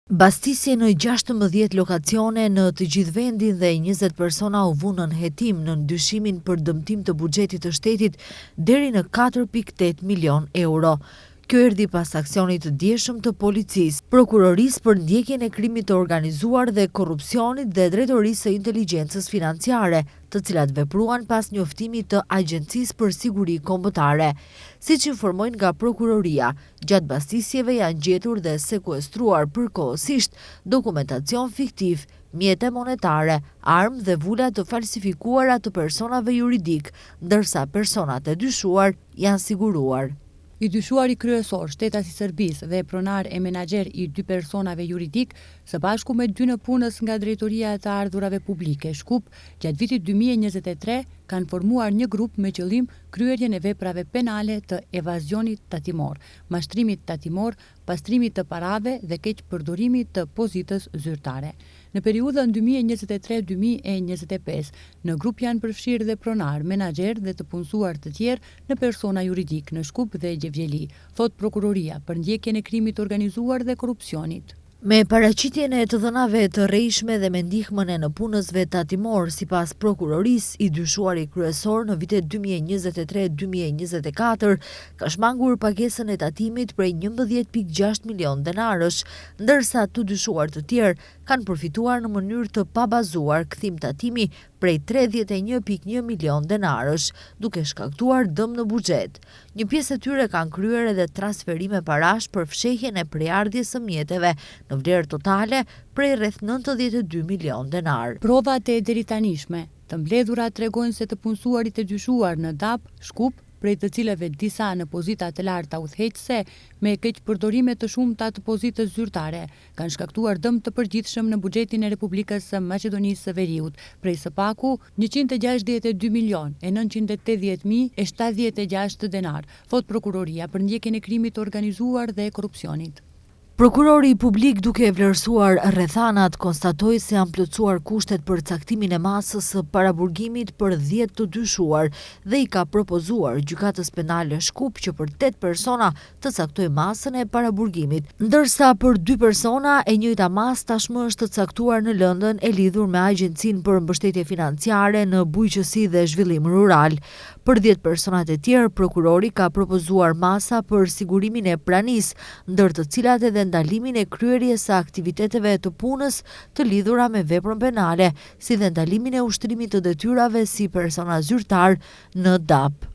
Bastisje në 16 lokacione në të gjithë vendin dhe 20 persona u vunën hetim në ndyshimin për dëmtim të buxhetit të shtetit deri në 4.8 milion euro. Kjo erdhi pas aksionit të dieshëm të policisë, prokurorisë për ndjekjen e krimit të organizuar dhe korrupsionit dhe drejtorisë së inteligjencës financiare, të cilat vepruan pas njoftimit të Agjencisë për Siguri Kombëtare. Siç informojnë nga prokuroria, gjatë bastisjeve janë gjetur dhe sekuestruar përkohësisht dokumentacion fiktiv, mjete monetare, armë dhe vula të falsifikuara të personave juridik, ndërsa personat e dyshuar janë siguruar. I dyshuari kryesor, shtetas i Serbisë dhe pronar e menaxher i 2 personave juridik, së bashku me 2 në punës nga Drejtoria e të Ardhurave Publike, Shkup, gjatë vitit 2023, kanë formuar një grup me qëllim kryerjen e veprave penale të evazionit tatimor, mashtrimit tatimor, pastrimit të parave dhe keq përdorimit të pozitës zyrtare. Në periudhën 2023-2025, në grup janë përfshirë dhe pronar, menaxher dhe të punësuar të tjerë në persona juridik në Shkup dhe Gjevgjeli, thot prokuroria për ndjekjen e krimit organizuar dhe korrupsionit. Me paraqitjen e të dhënave të rrejshme dhe me ndihmën e nëpunësve tatimor, sipas prokurorisë, i dyshuari kryesor në vitet 2023-2024 ka shmangur pagesën e tatimit prej 11.6 milion denarësh, ndërsa të dyshuar të tjerë kanë përfituar në mënyrë të pabazuar kthim tatimi prej 31.1 milion denarësh, duke shkaktuar dëm në buxhet. Një pjesë e tyre kanë kryer edhe transferime parash për fshehjen e prejardhjes së mjeteve në vlerë totale prej rreth 92 milion denar. Provat e deritanishme të mbledhura tregojnë se të punësuarit e dyshuar në DAP, Shkup, prej të cilave disa në pozita të larta udhëheqëse me keq përdorime të shumta të pozitës zyrtare, kanë shkaktuar dëm të përgjithshëm në buxhetin e Republikës së Maqedonisë së Veriut, prej së paku 162.980.076 denar, thot prokuroria për ndjekjen e krimit organizuar dhe korrupsionit. Prokurori publik, duke vlerësuar rrethanat, konstatoi se janë plotësuar kushtet për caktimin e masës së paraburgimit për 10 të dyshuar dhe i ka propozuar gjykatës penale Shkup që për 8 persona të caktojë masën e paraburgimit, ndërsa për 2 persona e njëjta masë tashmë është të caktuar në lëndën e lidhur me Agjencinë për Mbështetje Financiare në Bujqësi dhe Zhvillim Rural. Për 10 personat e tjerë, prokurori ka propozuar masa për sigurimin e pranisë, ndër të cilat edhe ndalimin e kryerjes së aktiviteteve të punës të lidhura me veprën penale, si dhe ndalimin e ushtrimit të detyrave si persona zyrtar në DAP.